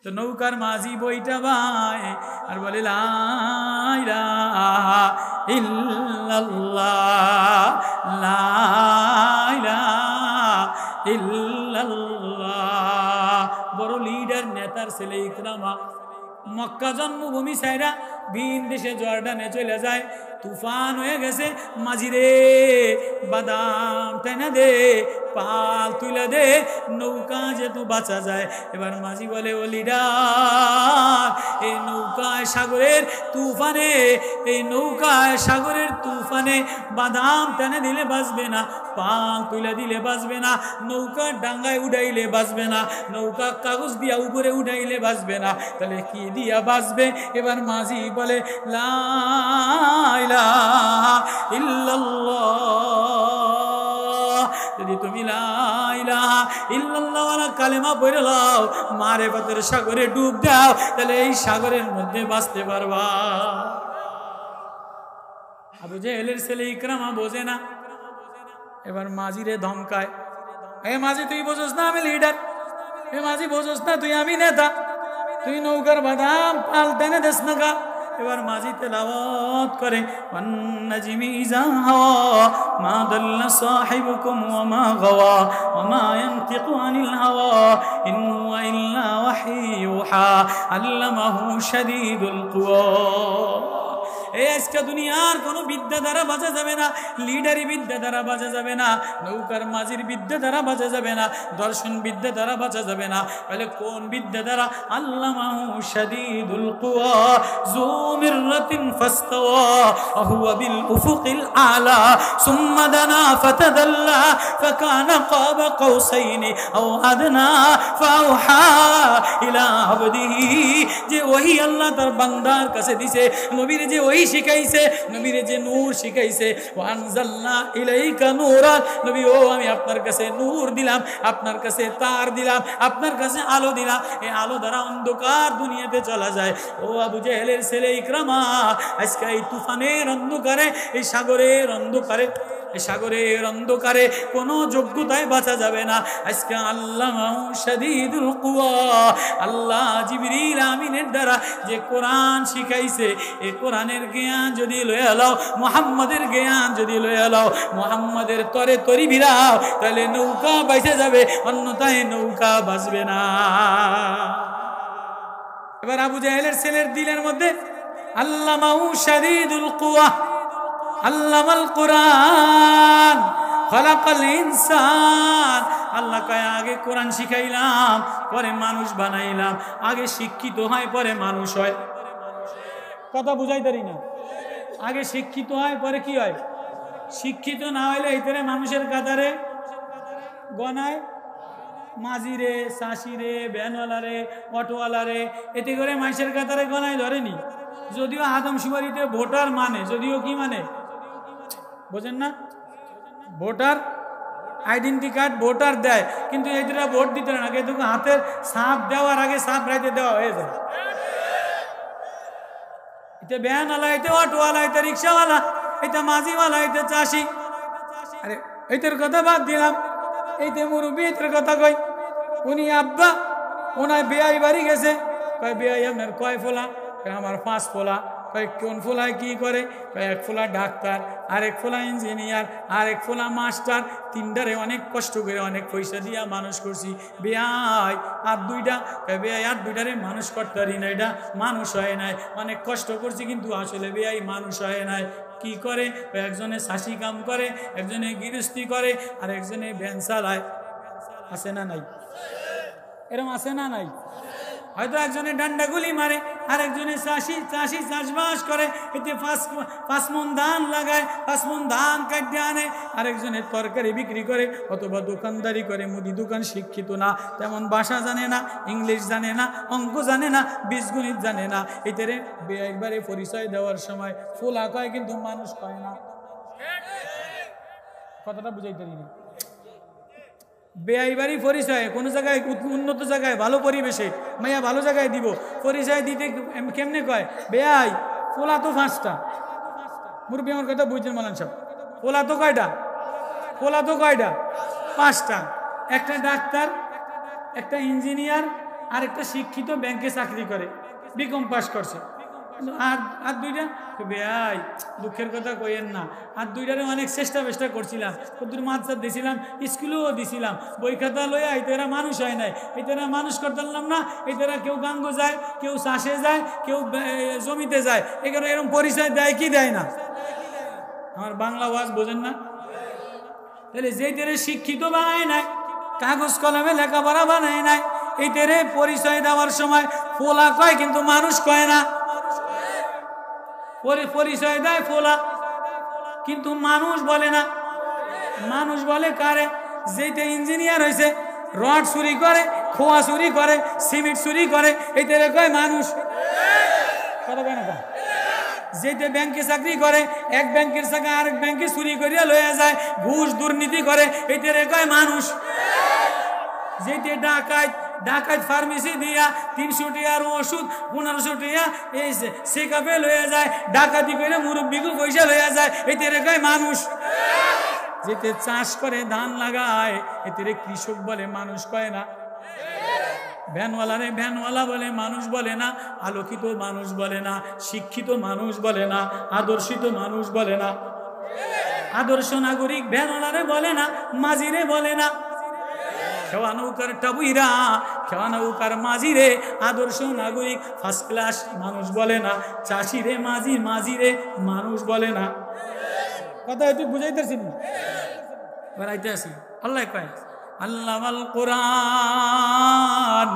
তো নৌকার মাঝি বইটা ভাই আর বলে লা ইলাহা ইল্লাল্লাহ লা ইলাহা ইল্লাল্লাহ। বড় লিডার নেতার ছেলে ইকরামা মক্কা জন্মভূমি ছাইরা ভিন দেশে জর্ডানে চলে যায়। তুফান হয়ে গেছে, মাঝি রে বাদাম টেনে দে, পাল তুলে দে, নৌকা যেহেতু বাঁচা যায়। এবার মাঝি বলে ও লিডার, এই নৌকায় সাগরের তুফানে, এই নৌকায় সাগরের তুফানে বাদাম টেনে দিলে বাঁচবে না, পাল তুলে দিলে বাঁচবে না, নৌকা ডাঙ্গায় উঠাইলে বাঁচবে না, নৌকা কাগজ দিয়া উপরে উঠাইলে বাঁচবে না, তাহলে কি দিয়া বাঁচবে? এবার মাঝি বলে লা ইলাহা ইল্লাল্লাহ। যদি তুমি লা ইলাহা ইল্লাল্লাহ ওয়ালা কালেমা পড়ে লাও, মারিফাতের সাগরে ডুব দাও, তাহলে এই সাগরের মধ্যে বাঁচতে পারবা। আবু জেহেলের ছেলে ইকরামা বোঝে না, এবার মাঝিরে ধমকায়, এ মাঝি তুই বোঝস না আমি লিডার, এ মাঝি বোঝস না তুই আমি নেতা, তুই নৌকার বাদাম পাল টেনে দেস না গা। এবার মাঝি তেলাওয়াত করে ওয়ান নাজমি ইযা হাওয়া মা দাল্লা সাহিবুকুম ওয়া মা গাওয়া ওয়া মা ইয়ানতিকু আনিল হাওয়া ইন হুয়া ইল্লা ওয়াহী ইউহা আল্লামাহু শাদীদুল কুওয়া। এই আজকে দুনিয়ার কোনো বিদ্যা দ্বারা বাঁচা যাবে না, লিডারি বিদ্যা দ্বারা বাঁচা যাবে না, নৌকার মাঝির বিদ্যা দ্বারা বাঁচা যাবে না, দর্শন বিদ্যা দ্বারা বাঁচা যাবে না, তাহলে কোন বিদ্যা দ্বারা? আল্লামাহু শাদীদুল কুওয়া যু মিররাতিন ফাসতাওয়া ওয়া হুয়া বিল উফুকিল আলা সুম্মা দানা ফাতাদাল্লা ফাকানা কাবা কাউসাইনি আও আদনা ফাওহা ইলা আবদিহি। যে ওহী আল্লাহ তার বান্দার কাছে দিয়েছে, নবীর যে ওহী শিখাইছে, নবীর যে নূর শিখাইছে, ওয়া আনজালনা ইলাইকা নূরা, নবী ও আমি আপনার কাছে নূর দিলাম, আপনার কাছে তার দিলাম, আপনার কাছে আলো দিলাম, এই আলো দ্বারা অন্ধকার দুনিয়াতে চলা যায়। ও আবু জেহেলের ছেলে ইকরামা, আজকে এই তুফানের অন্ধকারে, এই সাগরের অন্ধকারে, এই সাগরের অন্ধকারে কোনো যোগ্যতায় বাঁচা যাবে না। আজকে আল্লামাহু শাদীদুল কুওয়া, আল্লাহ জিবরিল আমিনের দ্বারা যে কোরআন শিখাইছে, এই কোরআনের জ্ঞান যদি লয়ে লাও, মুহাম্মাদের জ্ঞান যদি লয়ে লাও, মুহাম্মাদের তরে তরি ভিড়াও, তাহলে নৌকা বাইসে যাবে, অন্যথায় নৌকা বাঁচবে না। এবার আবু জেহেলের ছেলের দিলের মধ্যে আল্লামাহু শাদীদুল কুওয়া, আল্লামাল কুরআন খালাকাল ইনসান। আল্লাহ কয় আগে কোরআন শিখাইলাম, পরে মানুষ বানাইলাম। আগে শিক্ষিত হয়, পরে মানুষ হয়। কথা বুঝাই পারি না? আগে শিক্ষিত হয়, পরে কি হয়? শিক্ষিত না হইলে এইটারে মানুষের কাতারে গনায়, মাঝিরে, চাষিরে, ভ্যানওয়ালারে, অটোওয়ালারে, এতে করে মানুষের কাতারে গনায় ধরেনি। যদিও আদমশুমারিতে ভোটার মানে, যদিও কি মানে বোঝেন না, ভোটার আইডেন্টি কার্ড ভোটার দেয়, কিন্তু এদের ভোট দিতে না, কিন্তু হাতের ছাপ দেওয়ার আগে ছাপ রাইতে দেওয়া হয়ে যায়। এটা ভ্যানওয়ালা, এটা অটোওয়ালা, এটা রিক্সাওয়ালা, এটা মাঝিওয়ালা, এটা চাষি। আরে এইটার কথা বাদ দিলাম, এইতে মুরব্বী, এইটার কথা কই। উনি আব্বা, ওনার বেয়াই বাড়ি গেছে, কয় বেয়াই আপনার কয় ফোলা? আমার 5 ফোলা। কয় কোন ফোলায় কি করে? কয় এক ফোলা ডাক্তার, আরেক ফোলা ইঞ্জিনিয়ার, আরেক ফোলা মাস্টার। তিনটারে অনেক কষ্ট করে অনেক পয়সা দিয়া মানুষ করছি। বেয়াই আর 2টা, কয় বেয়াই আর 2টারে মানুষ করতে পারি না, এটা মানুষ হয় নাই। অনেক কষ্ট করছি কিন্তু আসলে বেয়াই মানুষ হয় নাই। কি করে? একজনে চাষি কাম করে, একজনে গৃহস্থী করে, আর একজনে ভ্যান চালায়। আছে না নাই? এরকম আছে না নাই? হয়তো একজনে ডান্ডা গুলি মারে, আর একজনে চাষি চাষবাস করে, এতে 5 মণ ধান লাগায়, 5 মণ ধান কাটতে আনে, আরেকজনের তরকারি বিক্রি করে, অথবা দোকানদারি করে, মুদি দোকান। শিক্ষিত না, তেমন ভাষা জানে না, ইংলিশ জানে না, অঙ্ক জানে না, বীজগণিত জানে না। এটারে একবারে পরিচয় দেওয়ার সময় ফোলা কয়, কিন্তু মানুষ কয় না। কথাটা বুঝাইতে পারি না? বেআইবারই পরিচয় কোনো জায়গায়, উন্নত জায়গায়, ভালো পরিবেশে মাইয়া ভালো জায়গায় দিব, পরিচয় দিতে কেমনে কয়? বেআই পোলা তো 5টা। মুরব্বী আমার কথা বুঝছেন মালান সাহেব? পোলা তো কয়টা? পোলা তো কয়টা? 5টা। একটা ডাক্তার, একটা ইঞ্জিনিয়ার, আরেকটা শিক্ষিত ব্যাংকে চাকরি করে, বিকম পাস করছে, আর আর দুইটা ভাই দুঃখের কথা কইেন না, আর দুইটারে অনেক চেষ্টা করছিলাম, কদ্দুর মাদ্রাসা দিছিলাম, স্কুলেও দিছিলাম, বই খাতা লইয়া এরা মানুষ হয় নাই, এরা মানুষ করতে পারলাম না, এরা কেউ গাঙ্গ যায়, কেউ চাষে যায়, কেউ জমিতে যায়, এখানে এরকম পরিচয় দেয় কি দেয় না? আমার বাংলা ওয়াজ বোঝেন না? তাহলে যে তেরে শিক্ষিত বানায় নাই, কাগজ কলমে লেখাপড়া বানায় নাই, এই তেরে পরিচয় দেওয়ার সময় ফোলা কয় কিন্তু মানুষ কয় না, পরিচয় দেয় ফোলা কিন্তু মানুষ বলে না। মানুষ বলে কারে? যেটা ইঞ্জিনিয়ার হয়েছে, রড চুরি করে, খোয়া চুরি করে, সিমেন্ট চুরি করে, এই তেরে কয় মানুষ। কথা কয় না? যেটা ব্যাংকে চাকরি করে, এক ব্যাংকের টাকা আরেক ব্যাংকে চুরি করিয়া লইয়া যায়, ঘুষ দুর্নীতি করে, এই তেরে কয় মানুষ। যেটা ডাকাত ফার্মেসি দিয়া 300 টাকার ওষুধ 1500 টাকা এই চেকআপে লইয়া যায়, ডাকাতি করে মুরব্বীকে পয়সা লইয়া যায়, এই তেরে কয় মানুষ। যেতে চাষ করে, ধান লাগায়, এতে কৃষক বলে, মানুষ কয় না। ভ্যানওয়ালারে ভ্যানওয়ালা বলে, মানুষ বলে না। আলোকিত মানুষ বলে না, শিক্ষিত মানুষ বলে না, আদর্শিত মানুষ বলে না। আদর্শ নাগরিক ভ্যানওয়ালারে বলে না, মাঝিরে বলে না। খেওয়া নৌকার টাবুইরা, খেওয়া নৌকার মাঝিরে আদর্শ নাগরিক ফার্স্ট ক্লাস মানুষ বলে না। চাষিরে মাঝিরে মানুষ বলে না। কথা একটু বুঝাইতেছি না? বেড়াইতে আসি। আল্লাহ কয়, আল্লামাল কোরআন,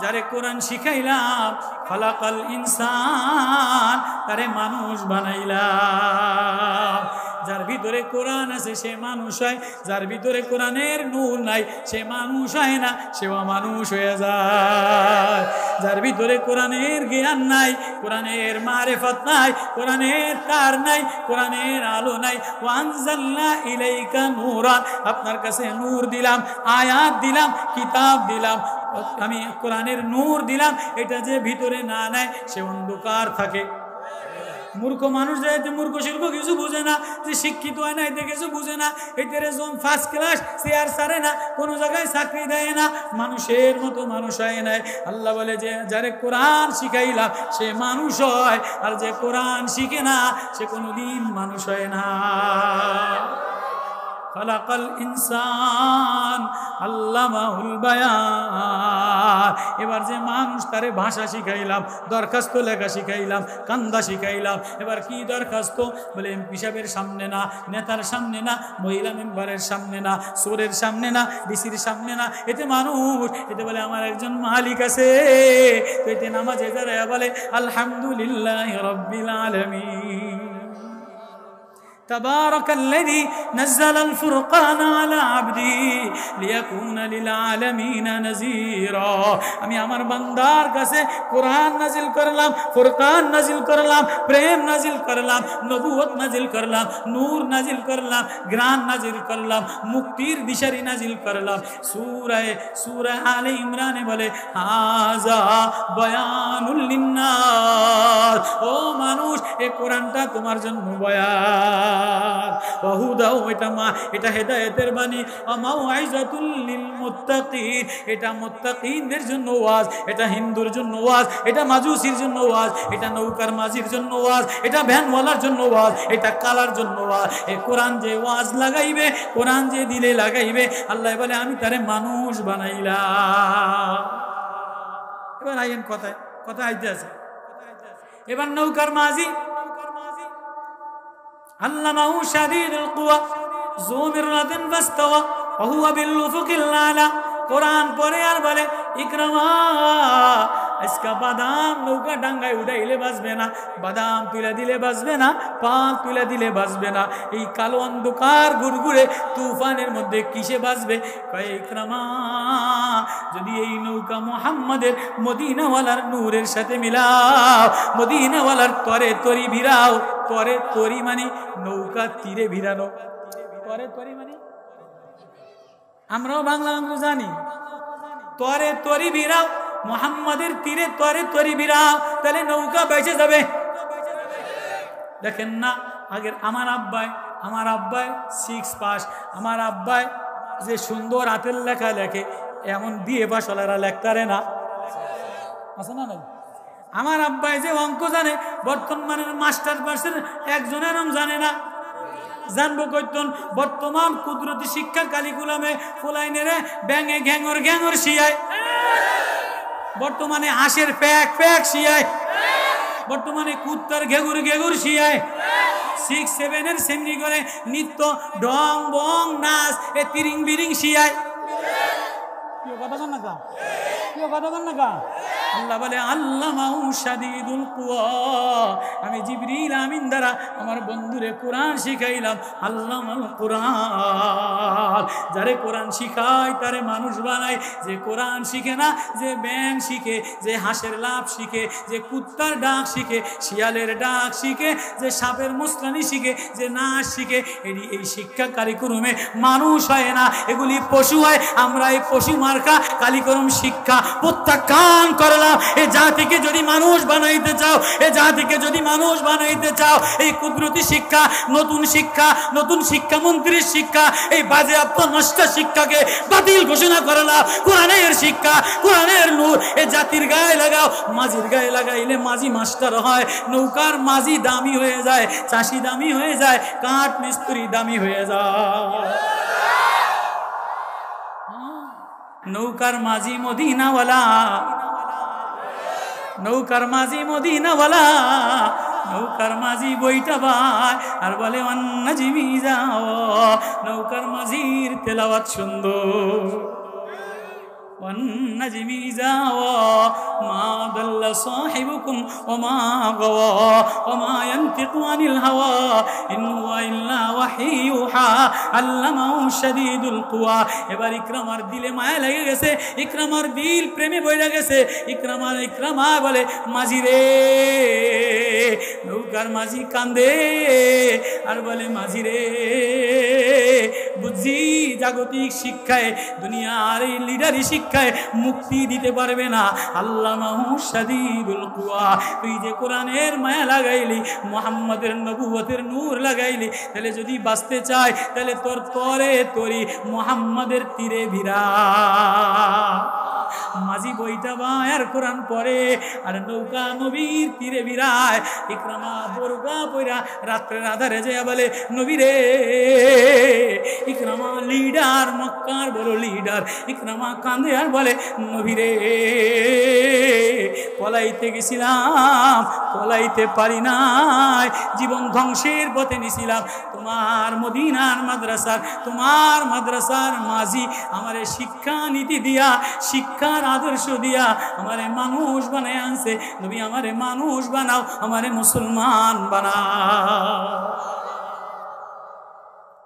যারে কোরআন শিখাইলাম, খালাকাল ইনসান, তারে মানুষ বানাইলাম। যার ভিতরে কোরআন আছে সে মানুষ হয়, যার ভিতরে কোরআনের নূর নাই সে মানুষ হয় না, সেও মানুষ হয়ে যায়। যার ভিতরে কোরআনের জ্ঞান নাই, কোরআনের মারিফত নাই, কোরআনের তার নাই, কোরআনের আলো নাই। ওয়ানজালনা ইলাইকা নূরান, আপনার কাছে নূর দিলাম, আয়াত দিলাম, কিতাব দিলাম, আমি কোরআনের নূর দিলাম। এটা যে ভিতরে না নেয় সে অন্ধকার থাকে। মূর্খ মানুষ যাইতে মূর্খ শিল্প কিছু বুঝে না, যে শিক্ষিত হয় না এতে কিছু বুঝে না, এতে ফার্স্ট ক্লাস চেয়ার সারে না, কোনো জায়গায় চাকরি দেয় না, মানুষের মতো মানুষ হয় নাই। আল্লাহ বলে যে যারে কোরআন শিখাইলাম সে মানুষ হয়, আর যে কোরআন শিখে না সে কোনোদিন মানুষ হয় না। খালাকাল ইনসান আল্লামাহুল বায়ান। এবার যে মানুষ তারে ভাষা শিখাইলাম, দরখাস্ত লেখা শিখাইলাম, কান্দা শিখাইলাম। এবার কি দরখাস্ত? বলে এমপি সাহেবের সামনে না, নেতার সামনে না, মহিলা মেম্বারের সামনে না, সোরের সামনে না, ডিসির সামনে না। এতে মানুষ, এতে বলে আমার একজন মালিক আছে। তো এতে নামাজে দাঁড়ায়া বলে আলহামদুলিল্লাহি রাব্বিল আলামিন। تبارك الذي نزل الفرقان على عبده ليكون للعالمين نذيرا। আমি আমার বান্দার কাছে কোরআন নাজিল করলাম, ফুরকান নাজিল করলাম, প্রেম নাজিল করলাম, নবুয়ত নাজিল করলাম, নূর নাজিল করলাম, জ্ঞান নাজিল করলাম, মুক্তির দিশারি নাজিল করলাম। সূরা আলে ইমরানে বলে হাযা বায়ানুল লিন্নাস, ও মানুষ এই কোরআনটা তোমার জন্য বয়ান। এটা হেদায়েতের বাণী, মাউইযাতুল লিল মুত্তাকিন, এটা মুত্তাকিনদের জন্য ওয়াজ, এটা হিন্দুর জন্য ওয়াজ, এটা মাজুসির জন্য ওয়াজ, এটা নৌকার মাঝির জন্য ওয়াজ, এটা ভ্যানওয়ালার জন্য ওয়াজ, এটা কালার জন্য ওয়াজ। এই কোরআন যে ওয়াজ লাগাইবে, কোরআন যে দিলে লাগাইবে, আল্লাহ বলে আমি তারে মানুষ বানাইলাম। এবার আইন কথা আইতে আছে। এবার নৌকার মাঝি আল্লামাহু শাদীদুল কুওয়া যু মিররাতিন ফাস্তাওয়া ওয়া হুয়া বিল উফুকিল আলা। কোরআন পড়ে আর বলে ইকরামা, আজকে বাদাম নৌকা ডাঙ্গায় উঠাইলে বাঁচবে না, বাদাম তুলে দিলে বাঁচবে না, পান তুলে দিলে বাঁচবে না। এই কালো অন্ধকার ঘুরঘুরে তুফানের মধ্যে কিসে বাঁচবে? কয় ইকরামা, যদি এই নৌকা মুহাম্মাদের মদিনাওয়ালার নূরের সাথে মিলাও, মদিনাওয়ালার তরে তরি ভিড়াও। তরে তরি মানে নৌকা তীরে ভিড়ানো, তরে তরি মানে আমরাও বাংলা অঙ্ক জানি। তরে তরি ভিড়াও, মুহাম্মাদের তীরে তরে তরি ভিড়াও, তাহলে নৌকা বেঁচে যাবে। দেখেন না, আগের আমার আব্বাই 6 পাস, আমার আব্বাই যে সুন্দর হাতের লেখা লেখে, এমন বিয়ে পাশওয়ালারা লেখতারে না। আছে না নাই? আমার আব্বাই যে অঙ্ক জানে, বর্তমানের মাস্টার পাশের একজনের নাম জানে না, জানবো কইতন। বর্তমান কুদরতি শিক্ষা কালিকুলামে ফুলাইনেরে ব্যাঙে ঘ্যাঙর ঘ্যাঙর শিয়ায়, বর্তমানে হাঁসের প্যাক প্যাক শিয়ায়, বর্তমানে কুত্তার ঘেগুর ঘেগুর শিয়ায়, 6-7 সেমনি করে নিত্য ঢং বং নাচ এ তিরিং বিরিং শিয়ায়। কেউ কথা বল না কা, কেউ কথা বল না কা। আল্লাহ বলে আল্লামাহু শাদীদুল কুওয়া, আমি জিবরিল আমিন দ্বারা আমার বন্ধুরে কোরআন শিখাইলাম। আল্লামাল কোরআন, যারে কোরআন শিখায় তারে মানুষ বানায়। যে কোরআন শিখে না, যে ব্যাং শিখে, যে হাঁসের লাভ শিখে, যে কুত্তার ডাক শিখে, শিয়ালের ডাক শিখে, যে সাপের মুসলানি শিখে, যে নাচ শিখে, এই শিক্ষা কারিকুলামে মানুষ হয় না, এগুলি পশু হয়। আমরা এই পশু মার্কা কারিকুলাম শিক্ষা প্রত্যাখ্যান করলাম। এ জাতিকে যদি মানুষ বানাইতে চাও, এ জাতিকে যদি মানুষ বানাইতে চাও, এই কুদরতি শিক্ষা, নতুন শিক্ষা, নতুন শিক্ষামন্ত্রীর শিক্ষা, এই বাজেয়াপ্ত নষ্ট শিক্ষাকে বাতিল ঘোষণা করলাম। কোরআনের শিক্ষা, কোরআনের নূর এ জাতির গায়ে লাগাও। মাঝির গায়ে লাগাইলে মাঝি মাস্টার হয়, নৌকার মাঝি দামি হয়ে যায়, চাষি দামি হয়ে যায়, কাঠ মিস্ত্রি দামি হয়ে যায়। নৌকার মাঝি মদিনাওয়ালা, নৌকার মাঝি মদিনাওয়ালা, নৌকার মাঝি বইটা ভাই আর বলে ওয়ান্নাজিমি যাও। নৌকার মাঝির তেলাওয়াত সুন্দর, ওয়ান্নাজিমি যাও মা দাল্লা সাহিবুকুম ওমা গাওয়া ওমা ইয়ানতিকু আনিল হাওয়া ইন হুয়া ইল্লা ওয়াহিয়ুহা আল্লামাহু শাদীদুল কুওয়া। এবার ইকরামার দিলে মায়া লেগে গেছে, ইকরামার দিল প্রেমে বইরা গেছে। ইকরামা বলে মাঝি রে, নৌকার মাঝি কান্দে আর বলে মাঝি রে, বুঝি জাগতিক শিক্ষায়, দুনিয়ার এই লিডারি শিক্ষায় মুক্তি দিতে পারবে না। আল্লামাহু শাদীদুল কুওয়া। তুই যে কোরআনের মায়া লাগাইলি, মুহাম্মাদের নবুয়তের নূর লাগাইলি, তাহলে যদি বাঁচতে চাই তাহলে তোর তরে তরি মুহাম্মাদের তীরে ভিড়া। মাঝি বইটা বায়ার কোরআন পড়ে আর নৌকা নবীর তীরে বিরায়। ইকরামা বোরকা পইরা রাত্রের আধারে যে বলে নবী রে। ইকরামা লিডার, মক্কার বড় লিডার। ইকরামা কান্দে আর বলে নবী রে, পলাইতে গেছিলাম, পলাইতে পারি নাই, জীবন ধ্বংসের পথে নিছিলাম। তোমার মদিনার মাদ্রাসার, তোমার মাদ্রাসার মাঝি আমারে শিক্ষা নীতি দিয়া, শিক্ষার আদর্শ দিয়া আমারে মানুষ বানায় আনছে। তুমি আমারে মানুষ বানাও, আমারে মুসলমান বানাও।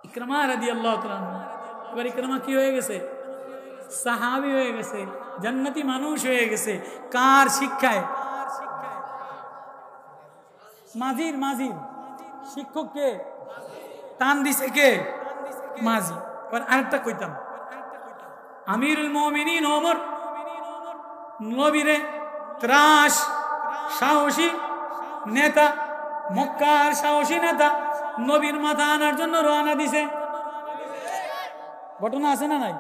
ইকরামা রাদিয়াল্লাহু তাআলা, এবার ইকরামা কি হয়ে গেছে? সাহাবী হয়ে গেছে, জান্নাতি মানুষ হয়ে গেছে। কার শিক্ষায়? মাঝির। মাঝির শিক্ষক কে? টান দিছে কে? মাঝি। এবার আরেকটা কইতাম, আমিরুল মুমিনিন ওমর নবীরে ত্রাস সাহসী নেতা, মক্কার সাহসী নেতা, নবীর মাথা আনার জন্য রওনা দিছে। ঘটনা আছে না নাই?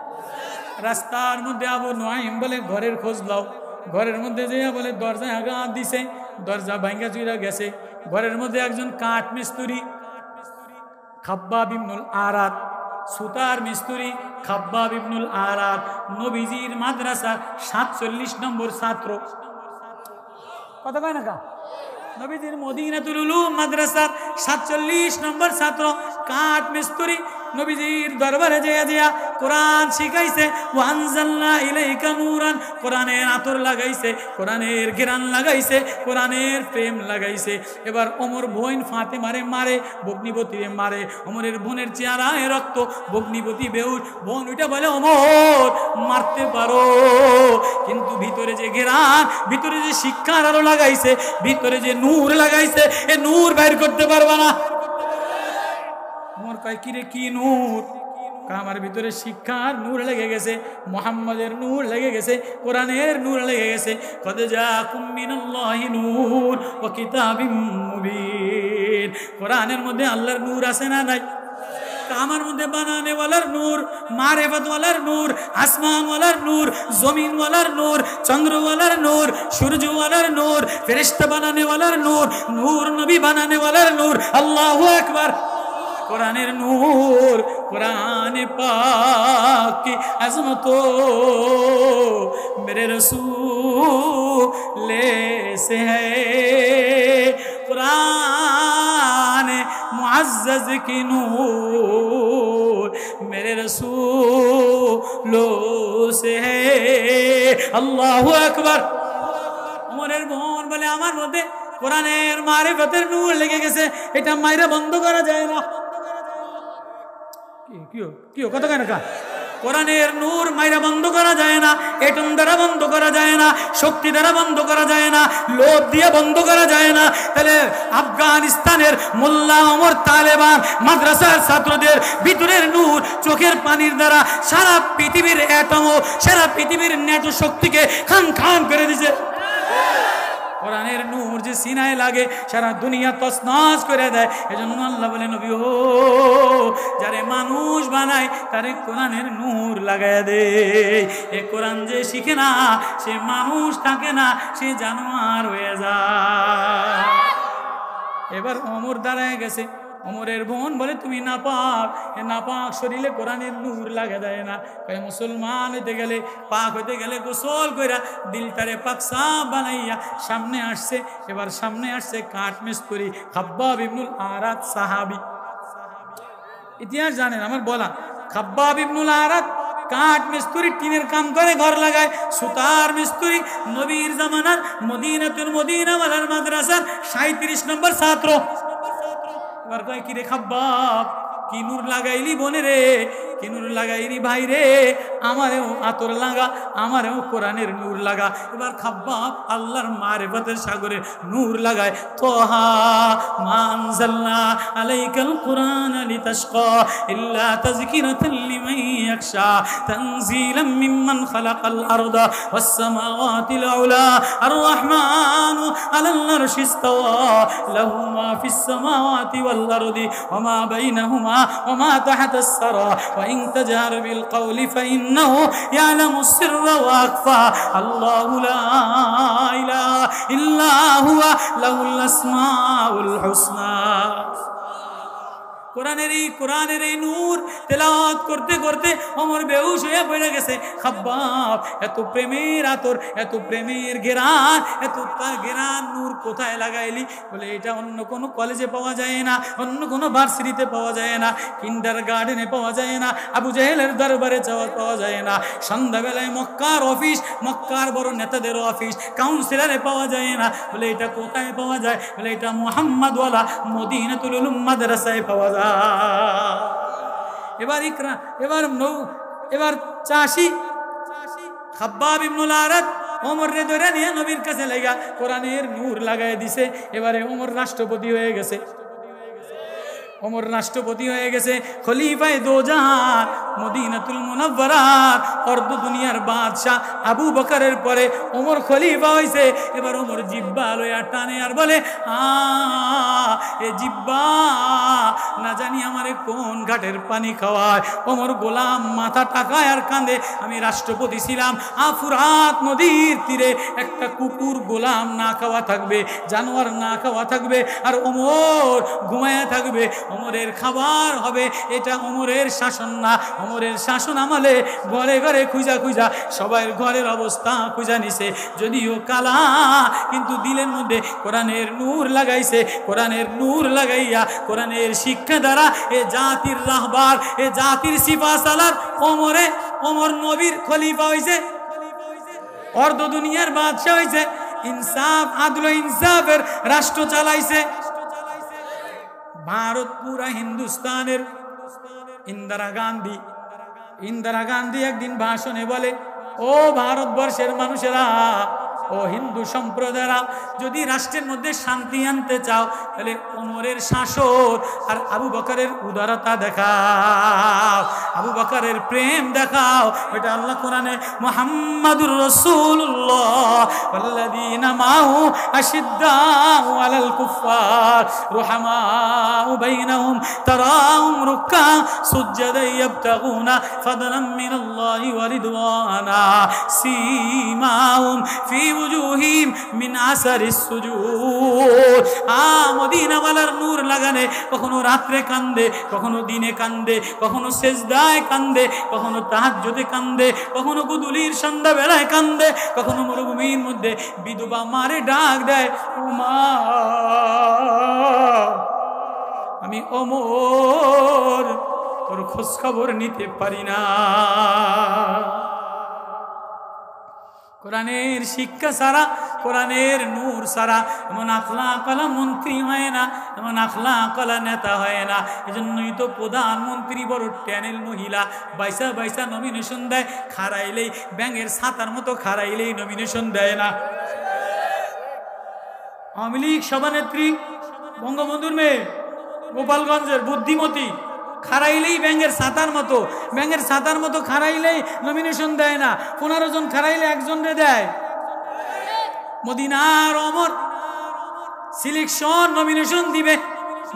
রাস্তার মধ্যে আবু নুআইম বলে ঘরের খোঁজ লাও। ঘরের মধ্যে যে বলে দরজায় আঘাত দিছে, দরজা ভাঙ্গা চুইরা গেছে। ঘরের মধ্যে একজন কাঠ মিস্ত্রি খাব্বাব ইবনুল আরাদ, সুতার মিস্ত্রি খাব্বাব ইবনুল আরাদ নবীজির মাদ্রাসার 47 নম্বর ছাত্র। কথা কয় না কা? নবীজির মদিনাতুল উলুম মাদ্রাসার 47 নম্বর ছাত্র, কাঠ মিস্ত্রি। নবীজির দরবারে যেয়া কোরআন শিখাইছে। ওয়ানজালনা ইলাইকা নূরান, কোরআনের আতর লাগাইছে, কোরআনের ঘেরান লাগাইছে, কোরআনের প্রেম লাগাইছে। এবার ওমর বোন ফাতেমারে মারে, ভগ্নিপতিরে মারে। ওমরের বোনের চেহারায় রক্ত, ভগ্নিপতি বেউস। বোন ওইটা বলে ওমর মারতে পারো, কিন্তু ভিতরে যে ঘেরান, ভিতরে যে শিক্ষার আলো লাগাইছে, ভিতরে যে নূর লাগাইছে, এ নূর বাইর করতে পারবা না। ওমর কয় কিরে কি নূর? আমার ভিতরে শিক্ষার নূর লেগে গেছে, মুহাম্মাদের নূর লেগে গেছে, কোরআনের নূর লেগে গেছে। কদ জাকুম মিনাল্লাহি নূর ওয়া কিতাবিম মুবিন। কোরআনের মধ্যে আল্লাহর নূর আছে না নাই? আমার মধ্যে বানানে ওয়ালার নূর, মারিফত ওয়ালার নূর, আসমান ওয়ালার নূর, জমিন ওয়ালার নূর, চন্দ্র ওয়ালার নূর, সূর্য ওয়ালার নূর, ফেরেশতা বানানে ওয়ালার নূর, নূর নবী বানানে ওয়ালার নূর। আল্লাহু আকবার। কোরআনের নূর, কোরআনে পাক की अजमत मेरे रसूल से है, कुरान मुअज़्ज़ज़ की नूर मेरे रसूलों से है। अल्लाहु अकबर। उमरेर বোন বলে আমার মধ্যে কোরআনের মারিফতের নূর লেগে গেছে, এটা মাইরা বন্ধ করা যায় না। কি কত কেন কা কোরআনের নূর মাইরা বন্ধ করা যায় না, এটম দ্বারা বন্ধ করা যায় না, শক্তি দ্বারা বন্ধ করা যায় না, লোভ দিয়ে বন্ধ করা যায় না। তাহলে আফগানিস্তানের মোল্লা ওমর, তালেবান মাদ্রাসার ছাত্রদের ভিতরের নূর চোখের পানির দ্বারা সারা পৃথিবীর অ্যাটম, সারা পৃথিবীর ন্যাটো শক্তিকে খান খান করে দিয়েছে। কোরআনের নূর যে সিনায় লাগে সারা দুনিয়া তছনছ করে দেয়। এজন্য আল্লাহ বলে, নবী ও যারে মানুষ বানায় তারে কোরআনের নূর লাগায় দে। এ কোরআন যে শিখে না সে মানুষ থাকে না, সে জানোয়ার হয়ে যায়। এবার ওমর দাঁড়ায় গেছে, ওমরের বোন বলে তুমি নাপাক, এ নাপাক শরীরে কোরআনের নূর লাগা দেয় না। মুসলমান হইতে গেলে, পাক হইতে গেলে গোসল কইরা দিলটারে পাক সাফ বানাইয়া সামনে আসছে। এবার সামনে আসছে কাঠ মিস্ত্রি খাব্বাব ইবনুল আরাত সাহাবী। ইতিহাস জানেন আমার বলা, খাব্বাব ইবনুল আরাত কাঠ মিস্ত্রি, টিনের কাম করে, ঘর লাগায়। সুতার মিস্ত্রি, নবীর জামানার মদিনাতুল মদিনাওয়ালার মাদ্রাসার 37 নম্বর ছাত্র। এবার কয় কি রে খাব্বাব, কি নূর লাগাইলি বোনে রে, কি নূর লাগাইলি ভাই রে, আমারেও আতর লাগা, আমারেও কোরআনের নূর লাগা। এবার খাব্বাব আল্লাহর মারিফতের সাগরে নূর লাগায়। তোহা মা আনজালনা আলাইকাল কুরআন লিতাশকা ইল্লা তাযকিরাতাল লিমান ইয়াখশা তানজিলাম মিম্মান খালাকাল আরদা ওয়াস সামাওয়াতিল উলা আর রাহমানু আলাল আরশি ইসতাওয়া লাহু মা ফিস সামাওয়াতি ওয়াল আরদি ওয়া মা বাইনাহুমা ওয়া মা তাহতাস সারা ওয়া ইন তাজহার বিল কওলি ফাইন্নাহু ইয়ালামুস সিররা ওয়া আখফা আল্লাহু লা ইলাহা ইল্লা হুয়া লাহুল আসমাউল হুসনা। কোরআনের এই নূর তেলাওয়াত করতে করতে ওমর বেহুশ হয়ে পড়ে গেছে। খাব্বাব এত প্রেমের আতর, এত প্রেমের ঘেরান, এত ঘেরান নূর কোথায় লাগাইলি? বলে এটা অন্য কোনো কলেজে পাওয়া যায় না, অন্য কোনো ভার্সিটিতে পাওয়া যায় না, কিন্ডার গার্ডেনে পাওয়া যায় না, আবু জাহেলের দরবারে পাওয়া যায় না, সন্ধ্যাবেলায় মক্কার অফিস, মক্কার বড় নেতাদের অফিস, কাউন্সিলরে পাওয়া যায় না। বলে এটা কোথায় পাওয়া যায়? বলে এটা মুহাম্মদওয়ালা মদিনাতুল উলুম মাদ্রাসায় পাওয়া যায়। এবার চাষি খাব্বাব ইবনুল আরাত ওমর রে ধরে নিয়ে নবীর কাছে লাগা কোরআনের নূর লাগায় দিছে। এবারে ওমর রাষ্ট্রপতি হয়ে গেছে, ওমর রাষ্ট্রপতি হয়ে গেছে, খলিফায়ে দো জাহান মদিনাতুল মুনাওয়ারার অর্ধ দুনিয়ার বাদশা আবু বকরের পরে ওমর খলিফা হইছে। এবার ওমর জিব্বা লইয়া টানে আর বলে, এ জিব্বা না জানি আমারে কোন ঘাটের পানি খাওয়ায়। ওমর গোলাম মাথা টাকায় আর কাঁদে, আমি রাষ্ট্রপতি ছিলাম, ফুরাত নদীর তীরে একটা কুকুর গোলাম না খাওয়া থাকবে, জানোয়ার না খাওয়া থাকবে, আর ওমর ঘুমায়া থাকবে, ওমরের খাবার হবে। এটা ওমরের শাসন না, ওমরের শাসন আমলে ঘরে ঘরে খুঁজা খুঁজা সবাই ঘরের অবস্থা খুঁজা নিছে। যদিও কালা, কিন্তু দিলের মধ্যে কোরআনের নূর লাগাইছে। কোরআনের নূর লাগাইয়া কোরআনের শিক্ষা দ্বারা এ জাতির রাহবার, এ জাতির সিপাহসালার ওমর নবীর খলিফা হইছে, অর্ধ দুনিয়ার বাদশা হইছে, ইনসাফ আদল ইনসাফের রাষ্ট্র চালাইছে। ভারত পুরা হিন্দুস্তানের ইন্দিরা গান্ধী একদিন ভাষণে বলে, ও ভারতবর্ষের মানুষেরা, ও হিন্দু সম্প্রদায়রা, যদি রাষ্ট্রের মধ্যে শান্তি আনতে চাও তাহলে ওমরের শাসন আর আবু বকরের উদারতা দেখাও, আবু বকরের প্রেম দেখাও। এটা আল্লাহ কোরআনে মুহাম্মাদুর রাসূলুল্লাহ ওয়াল্লাযীনা মাহু আশিদ্দাউ আলাল কুফফার রুহামাউ বাইনাহুম তারাহুম রুক্কা সুজদান ইয়াবতাগুনা ফাদলাম মিনাল্লাহি ওয়া রিদওয়ানা সীমাহুম ফি উজুহিহিম মিন আসারিস সুজুদ। মদিনাওয়ালার নূর লাগানে কখনো রাত্রে কান্দে, কখনো দিনে কান্দে, কখনো সেজদায় কান্দে, কখনো তাহাজ্জুদে কান্দে, কখনো গুদুলির সন্ধ্যা বেলায় কান্দে, কখনো মরুভূমির মধ্যে বিধবা মারে ডাক দেয়, ও মা আমি ওমর তোর খোঁজ খবর নিতে পারি না। কোরআনের শিক্ষা ছাড়া, কোরআনের নূর ছাড়া এমন আখলাকালা মন্ত্রী হয় না, এমন আখলাকালা নেতা হয় না। এজন্যই তো প্রধানমন্ত্রী বড় ট্যানেল মহিলা বাইসা বাইসা নমিনেশন দেয়, খারাইলেই ব্যাঙের ছাতার মতো খারাইলেই নমিনেশন দেয় না। আওয়ামী লীগ সভানেত্রী বঙ্গবন্ধুর মেয়ে, গোপালগঞ্জের বুদ্ধিমতী, খারাইলেই ব্যাঙের ছাতার মতো, ব্যাঙের ছাতার মতো খারাইলেই নমিনেশন দেয় না। 15 জন খারাইলে একজনরে দেয়। মদিনার ওমর সিলেকশন নমিনেশন দিবে,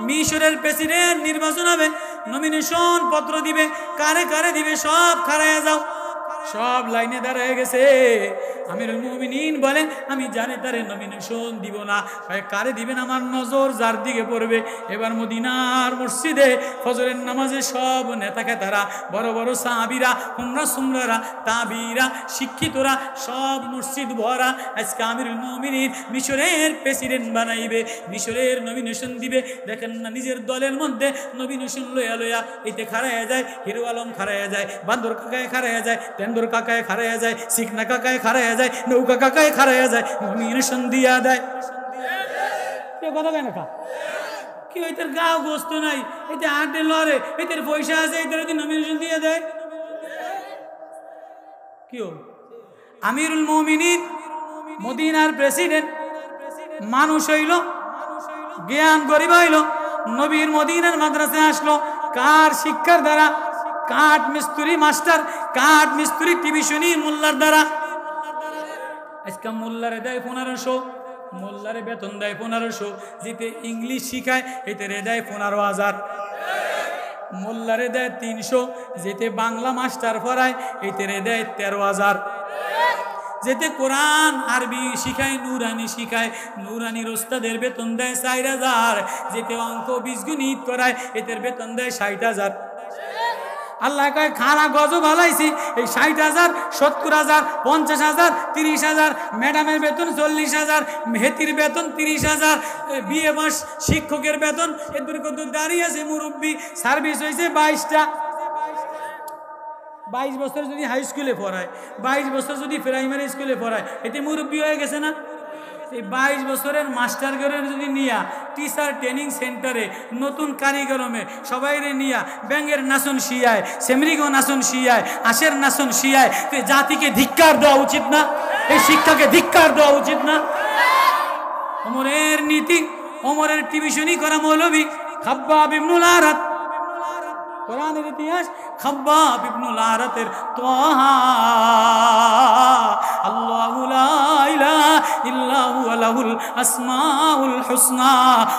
মিশরের প্রেসিডেন্ট নির্বাচন হবে, নমিনেশন পত্র দিবে, কারে কারে দিবে সব খারাইয়া যাও। সব লাইনে দাঁড়ায় গেছে। আমিরুল মুমিনিন বলেন আমি জানি তারে নমিনেশন দিব না। কারে দিবেন? আমার নজর যার দিকে পড়বে। এবার মদিনার মসজিদে ফজরের নামাজে সব নেতা খেতারা, বড় বড় সাহাবীরা, হুমরা সুমরারা, তাবিরা, শিক্ষিতরা সব মসজিদ ভরা। আজকে আমিরুল মুমিনিন মিশরের প্রেসিডেন্ট বানাইবে, মিশরের নমিনেশন দিবে। দেখেন না নিজের দলের মধ্যে নমিনেশন লইয়া লইয়া এতে খারাইয়া যায়, হিরো আলম খারাইয়া যায়, বান্দর কাকায় খারাইয়া যায়, তেন্দুর কাকায় খারাইয়া যায়, সিকনা কাকায় খারাইয়া যায়, নৌকা কাকায় খারাইয়া যায়, নমিনেশন দিয়া দেয়। কথা কেন খা কি ওইটার গাও গোস্ত নাই, এতে আটে লড়ে, এদের পয়সা আছে, এদের নমিনেশন দিয়ে দেয়। কি আমিরুল মুমিনিন মদিনার প্রেসিডেন্ট মানুষ হইল, জ্ঞান গরিব হইল, নবীর মদিনার মাদ্রাসায় আসলো। কার শিক্ষার দ্বারা? কাঠ মিস্ত্রি মাস্টার, কাঠ মিস্ত্রি টিভিশনি মোল্লার দ্বারা। আজকে মোল্লারে দেয় 1500, মোল্লারে বেতন দেয় 1500, যেতে ইংলিশ শিখায় এতে দেয় 15,000। মোল্লারে দেয় 300, যেতে বাংলা মাস্টার পড়ায় এতে দেয় 13,000। যেতে কোরআন আরবি শিখায়, নুরানি শিখায়, নুরানির ওস্তাদের বেতন দেয় 4,000। যেতে অঙ্ক বীজগণিত করায় এদের বেতন দেয় 60,000। আল্লাহ কয় খানা গজব হালাইছি, এই 60,000, 70,000, 50,000, 30,000, ম্যাডামের বেতন 40,000, মেহেতির বেতন 30,000, বিএ পাস শিক্ষকের বেতন এদের কত দাঁড়িয়ে আছে। মুরব্বী সার্ভিস হয়েছে 22টা। 22 বছর যদি হাই স্কুলে পড়ায়, 22 বছর যদি প্রাইমারি স্কুলে পড়ায়, এতে মুরব্বী হয়ে গেছে না? এই 22 বছরের মাস্টারগণের যদি নিয়া টিচার ট্রেনিং সেন্টারে নতুন কারিগরমে সবাই নিয়া ব্যাঙের নাচন শিয়ায়, সেমরিগো নাচন শিয়ায়, আশের নাচন শিয়ায়, তো জাতিকে ধিক্কার দেওয়া উচিত না? এই শিক্ষাকে ধিক্কার দেওয়া উচিত না? ওমরের নীতি, ওমরের টিভিশনি করা মৌলভী খাব্বাব ইবনুল আরাত, কোরআনের ইতিহাস খাব্বাব ইবনুল আরাতের তোহা আল্লাহু লা ইলাহা ইল্লা হুয়া লাহুল আসমাউল হুসনা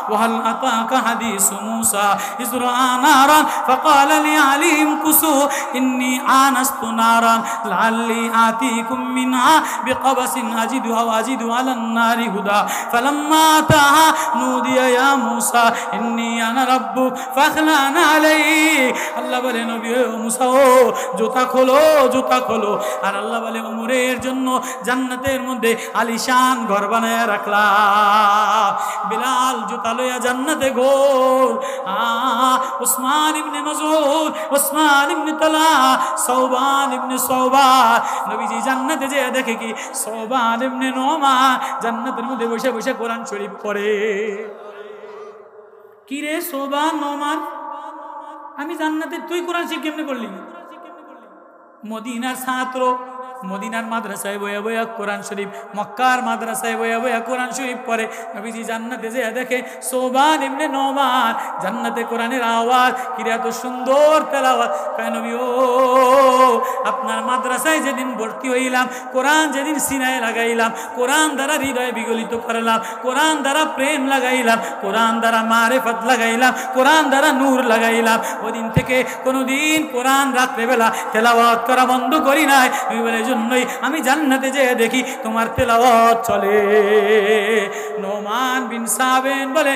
ওয়া হাল আতাকা হাদিসু মূসা ইয রাআ নারান ফাকালা লি আলিম কুসু ইন্নী আনাস্তু নারান লাআল্লি আতিকুম মিনহা বিকবাসিন আজিদুহা ওয়া আজিদু আলান নারি হুদা ফালাম্মা আতাহা নুদিয়া ইয়া মূসা ইন্নী আনা রাব্বুক ফাখলানা আলাইহি। আল্লাহ বলে নবী ও মুসা ও জুতা খোলো, জুতা খোলো। আর আল্লাহ বলে ওমরের জন্য জান্নাতের মধ্যে আলিশান ঘর বানায় রাখলাম। বিলাল জুতা লইয়া জান্নাতে গোল। উসমান ইবনে মাসউদ, উসমান ইবনে তালহা, সওবান ইবনে সওবান। নবীজি জান্নাতে যে দেখে কি সওবান ইবনে নোমান জান্নাতের মধ্যে বসে বসে কোরআন শরীফ পড়ে। কি রে সওবান, নোমান, আমি জান্নাতে, তুই কোরআন শিখ কেমনে করলি? মদিনার ছাত্র, মদিনার মাদ্রাসায় বয়া বয়া কোরআন শরীফ, মক্কার মাদ্রাসায় বয়া বয়া কোরআন শরীফ পড়ে। নবীজি জান্নাতে যে দেখে সোবান ইবনে নোমান, জান্নাতে কোরআনের আওয়াজ, কিরে এত সুন্দর তেলাওয়াত। কয় নবী ও আপনার মাদ্রাসায় যেদিন ভর্তি হইলাম, কোরআন যেদিন সিনায় লাগাইলাম, কোরআন দ্বারা হৃদয় বিগলিত করলাম, কোরআন দ্বারা প্রেম লাগাইলাম, কোরআন দ্বারা মারেফত লাগাইলাম, কোরআন দ্বারা নূর লাগাইলাম, ওদিন থেকে কোনোদিন কোরআন রাত্রেবেলা তেলাওয়াত করা বন্ধ করি নাই। ওই বলে জন্যই আমি জান্নাতে যেয়ে দেখি তোমার তেলাওয়াত চলে। নোমান বিন সাবেন বলে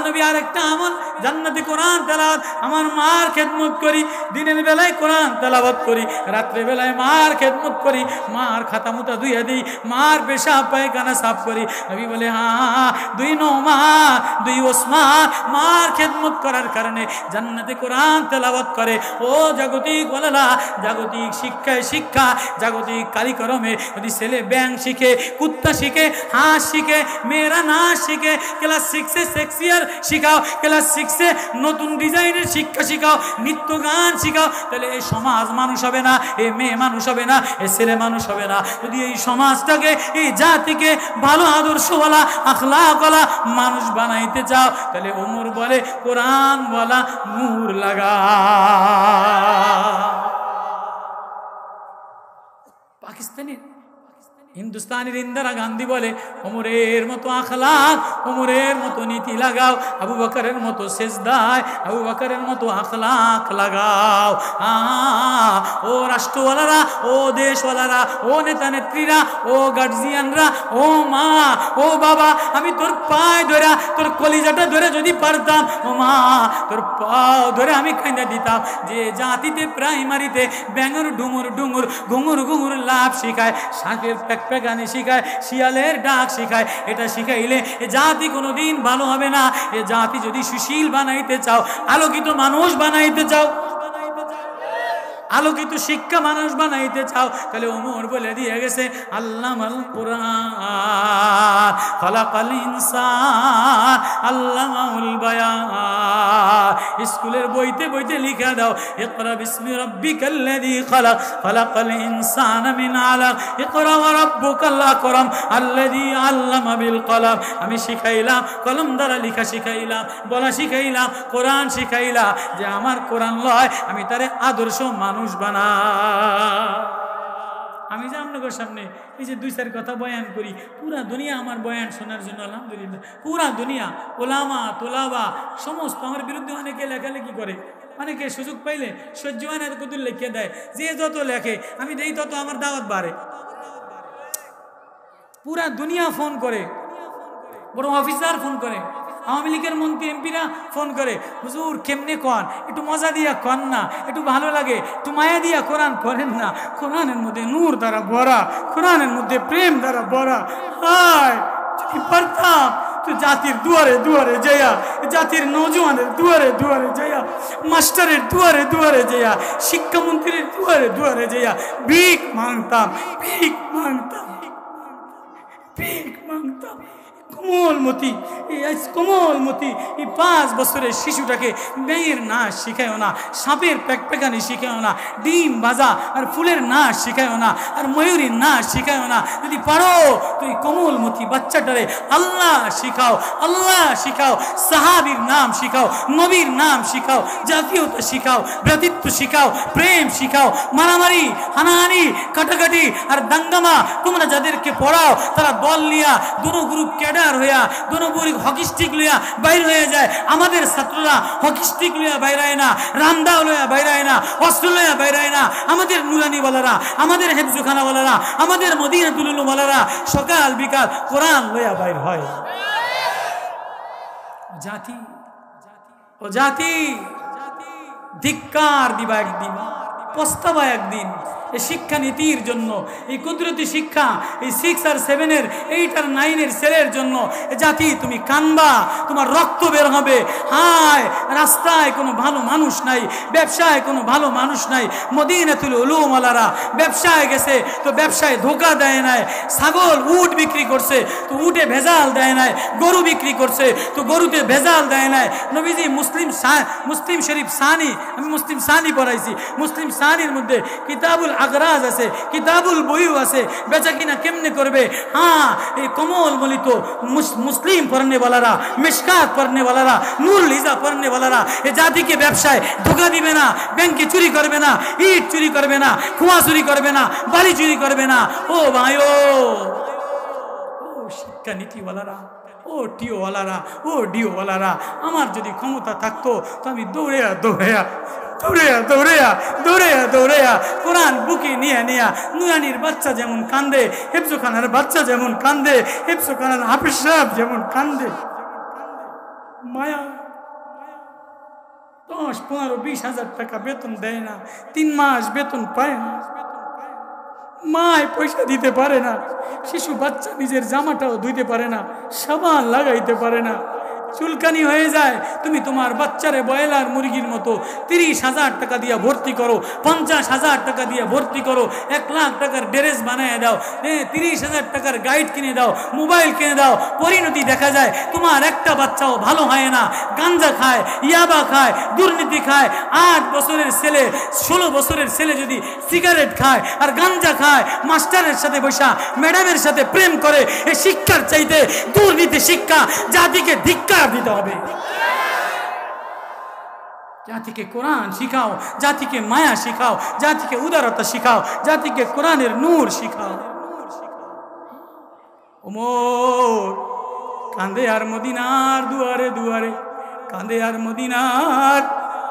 নবী আরেকটা আমল, জান্নাতে কোরআন তেলাওয়াত। আমার মার খেদমত করি, দিনের বেলায় কোরআন তেলাওয়াত করি, রাত্রে বেলায় মার খেদমত করি, মার খাতা মুতা ধুইয়া দিই, মার পেশাব পায়খানা সাফ করি। নবী বলে হ্যাঁ, দুই নোমান দুই ওসমান মার খেদমত করার কারণে জান্নাতে কোরআন তেলাওয়াত করে। ও জাগতিক ওয়ালারা, জাগতিক শিক্ষায় শিক্ষা, জাগতিক কারিকরমে যদি ছেলে ব্যাং শিখে, কুত্তা শিখে, হাঁস শিখে, মেয়েরা নাচ শিখে, ক্লাস 6-এ সেক্সিয়ার শিখাও, ক্লাস 6-এ নতুন ডিজাইনের শিক্ষা শিখাও, নৃত্য গান শিখাও, তাহলে এই সমাজ মানুষ হবে না, এই মেয়ে মানুষ হবে না, এই ছেলে মানুষ হবে না। যদি এই সমাজটাকে, এই জাতিকে ভালো আদর্শওয়ালা, আখলাকওয়ালা মানুষ বানাইতে চাও, তাহলে ওমর বলে কোরআন ওয়ালা নূর লাগা। পাকিস্তানি হিন্দুস্তানের ইন্দিরা গান্ধী বলে ওমরের মতো আখলাক, ওমরের মতো নীতি লাগাও, আবু বকরের মতো সেজদায়, আবু বকরের মতো আখলাক লাগাও। ও রাষ্ট্রওয়ালারা, ও দেশওয়ালারা, ও নেতা নেত্রীরা, ও গার্জিয়ানরা, ও মা, ও বাবা, আমি তোর পায়ে ধরে, তোর কলিজাটা ধরে যদি পারতাম, ও মা তোর পাও ধরে আমি কাঁদা দিতাম। যে জাতিতে প্রাইমারিতে ব্যাঙর ডুমুর ডুমুর, ঘুঙুর ঘুঙুর লাভ শিখায়, শাঁখের প্যাকপ্যাকানি শিখায়, শিয়ালের ডাক শিখায়, এটা শিখাইলে এ জাতি কোনোদিন ভালো হবে না। এ জাতি যদি সুশীল বানাইতে চাও, আলোকিত মানুষ বানাইতে চাও, আলোকিত শিক্ষা মানুষ বানাইতে চাও, তাহলে ওমর বলে দিয়ে গেছে আল্লামাল কুরআন খালাকাল ইনসান আল্লামাউল বায়ান। স্কুলের বইতে বইতে লিখা দাও ইকরা বিসমি রাব্বিকাল্লাযী খালাক খালাকাল ইনসানা মিন আলাক ইকরা ওয়া রাব্বুকাল আকরাম আল্লাযী আল্লামা বিল কলম। আমি শিখাইলাম, কলম দ্বারা লেখা শিখাইলাম, বলা শিখাইলাম, কোরআন শিখাইলাম, যে আমার কোরআন লয় আমি তারে আদর্শ মানুষ বানা। আমি যে আপনাদের সামনে এই যে 2-4 কথা বয়ান করি, পুরা দুনিয়া আমার বয়ান শোনার জন্য আলহামদুলিল্লাহ, পুরা দুনিয়া ওলামা তোলাবা সমস্ত আমার বিরুদ্ধে অনেকে লেখালেখি করে, অনেকে সুযোগ পাইলে সহ্যমানের কদুর লিখে দেয়, যে যত লেখে আমি দেই তত আমার দাওয়াত বাড়ে। পুরা দুনিয়া ফোন করে, বড় অফিসার ফোন করে, আওয়ামী লীগের মন্ত্রী এমপিরা ফোন করে, হুজুর কেমনে কন, একটু মজা দিয়া কন না, একটু ভালো লাগে, একটু মায়া দিয়া কোরআন পড়েন না, কোরআনের মধ্যে নূর দ্বারা ভরা, কোরআনের মধ্যে প্রেম দ্বারা ভরা। হায় যদি পারতাম তো জাতির দুয়ারে দুয়ারে যাইয়া, জাতির নৌজওয়ানের দুয়ারে দুয়ারে যাইয়া, মাস্টারের দুয়ারে দুয়ারে যাইয়া, শিক্ষামন্ত্রীর দুয়ারে দুয়ারে যাইয়া ভিক মাংতাম, ভিক মাংতাম, ভিক মাংতাম। কোমলমতি, কোমলমতি এই 5 বছরের শিশুটাকে মেয়ের নাচ শিখায়ও না, সাপের প্যাকপ্যাকানি শিখায়ও না, ডিম ভাজা আর ফুলের নাচ শিখায়ও না, আর ময়ূরীর নাচ শিখায়ও না। যদি পারো তুই কোমলমতি বাচ্চাটারে আল্লাহ শিখাও, আল্লাহ শিখাও, সাহাবীর নাম শিখাও, নবীর নাম শিখাও, জাতীয়তা শিখাও, ভ্রাতৃত্ব শিখাও, প্রেম শিখাও। মারামারি, হানাহানি, কাটাকাটি আর দাঙ্গামা তোমরা যাদেরকে পড়াও, তারা দল লিয়া দুনো গ্রুপ ক্যাডার হইয়া, দুনো গ্রুপ হকি স্টিক লইয়া বাইর হয়ে যায়। আমাদের ছাত্ররা হকি স্টিক লইয়া বাইর হয় না, রামদাও লইয়া বাইর হয় না, অস্ত্র লইয়া বাইর হয় না। আমাদের নুরানি ওয়ালারা, আমাদের হেফজুখানা ওয়ালারা, আমাদের মদিনাতুল উলুম ওয়ালারা সকাল বিকাল কোরআন লইয়া বাইর হয়। জাতি, ও জাতি ধিক্কার দিবা একদিন, পস্তাবা একদিন। এই শিক্ষানীতির জন্য, এই কুদরতি শিক্ষা, এই 6 আর 7 8 আর 9 ছেলের জন্য জাতি তুমি কানবা, তোমার রক্ত বের হবে। হায় রাস্তায় কোনো ভালো মানুষ নাই, ব্যবসায় কোনো ভালো মানুষ নাই। মদিনাতুল উলুম ওয়ালারা ব্যবসায় গেছে তো ব্যবসায় ধোকা দেয় নাই, ছাগল উট বিক্রি করছে তো উটে ভেজাল দেয় নাই, গরু বিক্রি করছে তো গরুতে ভেজাল দেয় নাই। নবীজি মুসলিম শরীফ সানি, আমি মুসলিম সানি পড়াইছি, মুসলিম সানির মধ্যে কিতাবুল আগরাজ আছে, কিতাবুল বইও আছে, বেচা কিনা কেমনে করবে। হ্যাঁ, এই কমল বলিত মুসলিম পড়নেওয়ালারা, মিশকাত পড়নেওয়ালারা, নুরুল হিজা পড়নেওয়ালারা এই জাতিকে ব্যবসায় ধোকা দিবে না, ব্যাংকে চুরি করবে না, ইট চুরি করবে না, কুয়া চুরি করবে না, বাড়ি চুরি করবে না। ও ভাই, ও শিক্ষা নীতিওয়ালারা, ও টিওওয়ালারা, ও ডিওওয়ালারা, আমার যদি ক্ষমতা থাকতো তো আমি দৌড়েয়া কোরআন বুকে নিয়ে নুরানির বাচ্চা যেমন কান্দে, হেফজোখানার বাচ্চা যেমন কান্দে, হেফজোখানার হাফিজ সাহেব যেমন কান্দে, মায়া 10, 15, 20 হাজার টাকা বেতন দেয় না, 3 মাস বেতন পায় না, মায় পয়সা দিতে পারে না, শিশু বাচ্চা নিজের জামাটাও ধুইতে পারে না, সাবান লাগাইতে পারে না, চুলকানি হয়ে যায়। তুমি তোমার বাচ্চারে ব্রয়লার মুরগির মতো 30,000 টাকা দিয়ে ভর্তি করো, 50,000 টাকা দিয়ে ভর্তি করো, 1 লাখ টাকার ড্রেস বানিয়ে দাও, 30,000 টাকার গাইড কিনে দাও, মোবাইল কিনে দাও। পরিণতি দেখা যায় তোমার একটা বাচ্চাও ভালো হয় না, গাঞ্জা খায়, ইয়াবা খায়, দুর্নীতি খায়। 8 বছরের ছেলে, 16 বছরের ছেলে যদি সিগারেট খায় আর গাঞ্জা খায়, মাস্টারের সাথে বসা ম্যাডামের সাথে প্রেম করে, এই শিক্ষার চাইতে দুর্নীতি শিক্ষা। জাতিকে ধিক্কার দিতে হবে। জাতিকে কোরআন শিখাও, জাতিকে মায়া শিখাও, জাতিকে উদারতা শিখাও, জাতিকে কোরআনের নূর শিখাও। ওমর কান্দে আর মদিনার দুয়ারে দুয়ারে, কান্দে আর মদিনার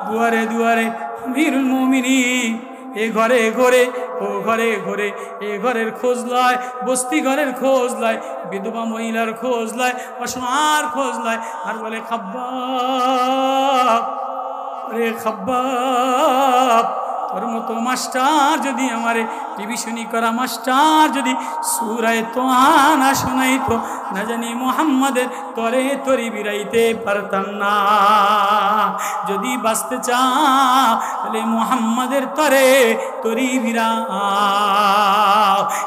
দুয়ারে দুয়ারে, আমিরুল মুমিনিন এ ঘরে ঘরে, ও ঘরে ঘরে, এ ঘরের খোঁজ লয়, বস্তি ঘরের খোঁজ লয়, বিধবা মহিলার খোঁজ লয়, অসহার খোঁজ লয়, আর বলে খাব্বাব, রে খাব্বাব, তোর মতো মাস্টার যদি আমারে টিভিশনি করা মাস্টার যদি সূরায়ে তোহা না শোনাইতো, না জানি মুহাম্মাদের তরে তরি বিরাইতে পারতাম না। যদি বাঁচতে চাও তাহলে মুহাম্মাদের তরে তরি বিরাও।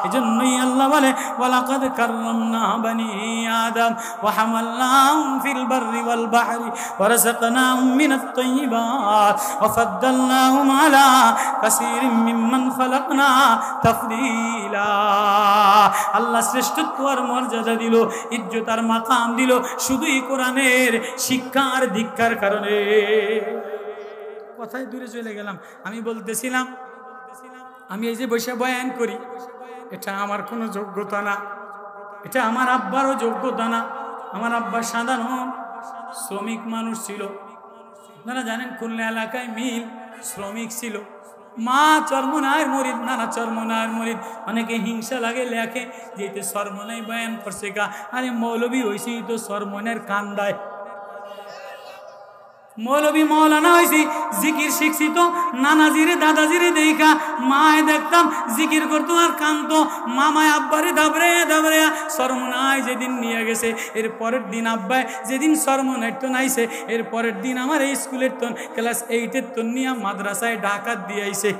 এজন্যই আল্লাহ বলে ওয়ালাকাদ কাররামনা বানি আদম ওয়া হামালনাহুম ফিল বাররি ওয়াল বাহরি ওয়া রাযাকনাহুম মিনাত তাইয়্যিবাত ওয়া ফাদ্দালনাহুম আলা কাসীরিম মিম্মান খালাকনা তাফদীলা। আল্লাহ শ্রেষ্ঠত্ব আর মর্যাদা দিল, ইজ্জত আর মাকাম দিল শুধুই কোরআনের শিক্ষার দীক্ষার কারণে। কথায় দূরে চলে গেলাম। আমি বলতেছিলাম, আমি এই যে বসে বয়ান করি, এটা আমার কোনো যোগ্যতা না, এটা আমার আব্বারও যোগ্যতা না। আমার আব্বা সাধারণ শ্রমিক মানুষ ছিল। আপনারা জানেন খুলনা এলাকায় মিল শ্রমিক ছিল। মা চরমনায়ের মুরিদ, নানা চরমনায়ের মুরিদ। অনেকে হিংসা লাগে, লেখে যে এতে চরমনাই বয়ান করছে গা। আরে মৌলবী হয়েছি তো চরমনের কান্দায়, মৌলবী মৌলানা হয়েছি, জিকির শিখছি তো নানাজিরে দাদাজিরে দেখা মায় দেখতাম জিকির করতো আর কানতো। মামায় আব্বারে দাবরে দাবরে সরমনায় যেদিন নিয়ে গেছে, এর পরের দিন আব্বায় যেদিন সরমনায় তো নাইছে, এর পরের দিন আমার এই স্কুলের তো ক্লাস 8-এর তো নিয়ে মাদ্রাসায় ঢাকা দিয়ে আইছে।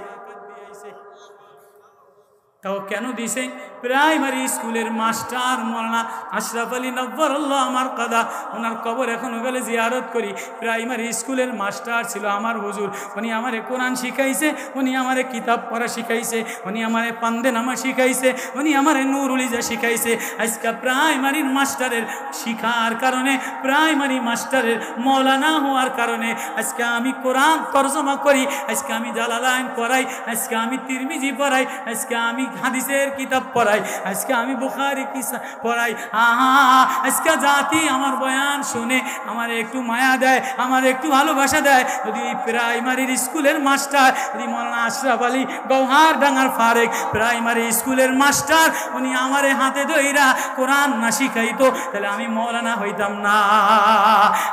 তাও কেন দিছে? প্রাইমারি স্কুলের মাস্টার মৌলানা আশরাফ আলী নব্বরুল্লাহ আমার কাদা, ওনার কবর এখনো গেলে জিয়ারত করি। প্রাইমারি স্কুলের মাস্টার ছিল আমার হুজুর। উনি আমারে কোরআন শিখাইছে, উনি আমারে কিতাব পড়া শিখাইছে, উনি আমারে পান্দে নামা শিখাইছে, উনি আমারে নুরুল হিজা শিখাইছে। আজকে প্রাইমারির মাস্টারের শিখার কারণে, প্রাইমারি মাস্টারের মৌলানা হওয়ার কারণে আজকে আমি কোরআন তরজমা করি, আজকে আমি জালালাইন পড়াই, আজকে আমি তিরমিজি পড়াই, আজকে আমি হাদিসের কিতাব পড়াই, আজকে আমি বুখারী কিসা পড়াই। আজকে জাতি আমার বয়ান শুনে আমার একটু মায়া দেয়, আমার একটু ভালোবাসা দেয়। যদি প্রাইমারির স্কুলের মাস্টার, যদি মৌলানা আশরাফ আলী গৌহার ডাঙ্গার ফারেক প্রাইমারি স্কুলের মাস্টার, উনি আমার হাতে ধইরা কোরআন না শিখাইতো, তাহলে আমি মৌলানা হইতাম না।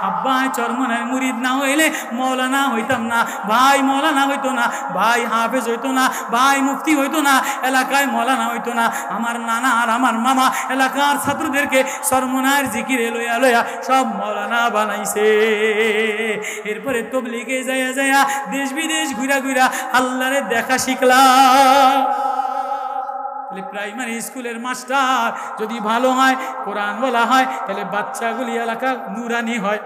আব্বা চরমনের মুরিদ না হইলে মৌলানা হইতাম না, ভাই মৌলানা হইতো না, ভাই হাফেজ হইতো না, ভাই মুফতি হইতো না, এলাকায় মৌলানা হইতো না। আমার নানা আর আমার মামা এলাকার ছাত্রদেরকে চরমনায়ের জিকিরে লইয়া লইয়া সব মৌলানা বানাইছে। এরপরে তবলিগে যাইয়া যাইয়া দেশ বিদেশ ঘুরা ঘুরা আল্লাহরে দেখা শিখলাম। প্রাইমারি স্কুলের মাস্টার যদি ভালো হয়, কোরআন বলা হয়, তাহলে বাচ্চাগুলি এলাকা নুরানি হয়।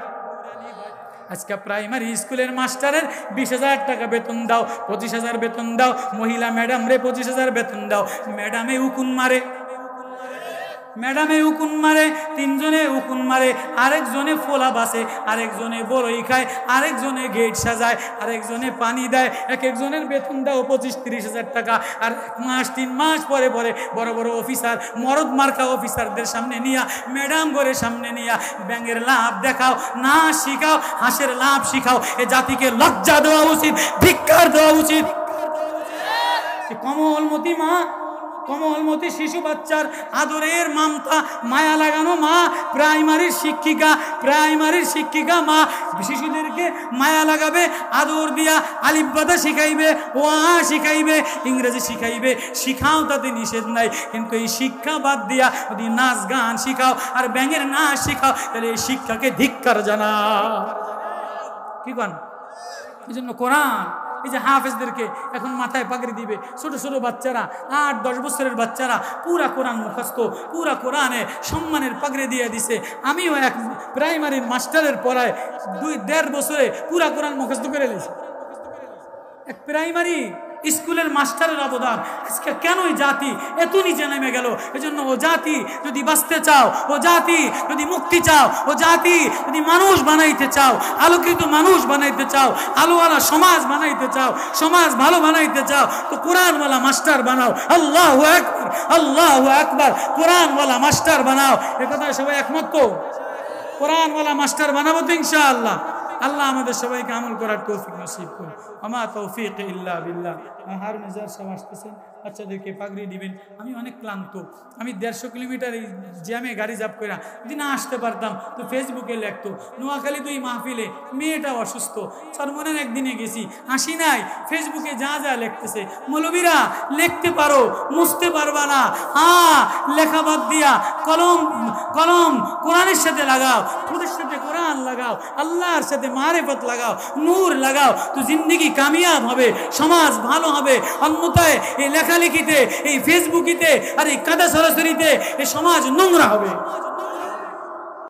আজকে প্রাইমারি স্কুলের মাস্টারের 20,000 টাকা বেতন দাও, 25,000 বেতন দাও, মহিলা ম্যাডাম রে 25,000 বেতন দাও, ম্যাডামে উকুন মারে, ম্যাডামে উকুন মারে, তিনজনে উকুন মারে, আরেকজনে ফোলা বাসে, আরেকজনে বড়ই খায়, আরেকজনে গেট সাজায়, আরেকজনে পানি দেয়, এক একজনের বেতন দাও 25-30,000 টাকা। আর 1 মাস 3 মাস পরে পরে বড় বড় অফিসার, মরদ মার্কা অফিসারদের সামনে নিয়া, ম্যাডাম ঘরের সামনে নিয়া ব্যাঙের লাভ দেখাও, না শিখাও, হাঁসের লাভ শিখাও। এ জাতিকে লজ্জা দেওয়া উচিত, ধিক্কার দেওয়া উচিত। কমলমতি মা, কমলমতি শিশু বাচ্চার আদরের মামতা, মায়া লাগানো মা, প্রাইমারির শিক্ষিকা, প্রাইমারির শিক্ষিকা মা শিশুদেরকে মায়া লাগাবে, আদর দিয়া আলিফবাতা শিখাইবে, ওয়া শিখাইবে, ইংরেজি শিখাইবে, শিখাও, তাতে নিষেধ নাই। কিন্তু এই শিক্ষা বাদ দিয়া যদি নাচ গান শিখাও আর ব্যাঙের নাচ শিখাও, তাহলে এই শিক্ষাকে ধিক্কার জানাও। কি কন? এই জন্য কোরআন, এই যে হাফেজদেরকে এখন মাথায় পাগড়ি দিবে, ছোট ছোট বাচ্চারা, 8-10 বছরের বাচ্চারা পুরা কোরআন মুখস্থ, পুরা কোরআনে সম্মানের পাগড়ি দিয়ে দিছে। আমিও এক প্রাইমারির মাস্টারের পড়ায় 2-1.5 বছরে পুরা কোরআন মুখস্থ করে নিয়েছি। এক প্রাইমারি স্কুলের মাস্টারের অবদান। আজকে কেন এই জাতি এত নিচে নেমে গেল? এজন্য ও জাতি যদি বাঁচতে চাও, ও জাতি যদি মুক্তি চাও, ও জাতি যদি মানুষ বানাইতে চাও, আলোকিত মানুষ বানাইতে চাও, আলোওয়ালা সমাজ বানাইতে চাও, সমাজ ভালো বানাইতে চাও, তো কোরআনওয়ালা মাস্টার বানাও। আল্লাহু আকবার, আল্লাহু আকবার, কোরআনওয়ালা মাস্টার বানাও। এ কথায় সবাই একমত তো? কোরআনওয়ালা মাস্টার বানাবো তো ইনশাআল্লাহ। আল্লাহ আমাদের সবাইকে আমল করার তৌফিক নসিব করুন। আমা তৌফিক ইল্লা বিল্লাহ। হারুন নিজার সাহেব আসতেছেন, বাচ্চাদেরকে পাগড়ি দিবেন। আমি অনেক ক্লান্ত, আমি 150 কিলোমিটার এই জ্যামে গাড়ি জাপ করে যদি না আসতে পারতাম তো ফেসবুকে লিখতো নোয়াখালী 2 মাহফিলে মেয়েটা অসুস্থ, সরমনের একদিনে গেছি, আসি নাই। ফেসবুকে যা যা লিখতেছে, মৌলবীরা লিখতে পারো, মুছতে পারবা না। হ্যাঁ, লেখা বাদ দিয়া কলম কলম কোরআনের সাথে লাগাও, ঠোঁটের সাথে কোরআন লাগাও, আল্লাহর সাথে মারিফত লাগাও, নূর লাগাও, তো জিন্দেগি কামিয়াব হবে, সমাজ ভালো হবে। অন্যথায় এই লেখালেখিতে, এই ফেসবুকিতে আর এই কাদা সরাসরিতে এই সমাজ নোংরা হবে।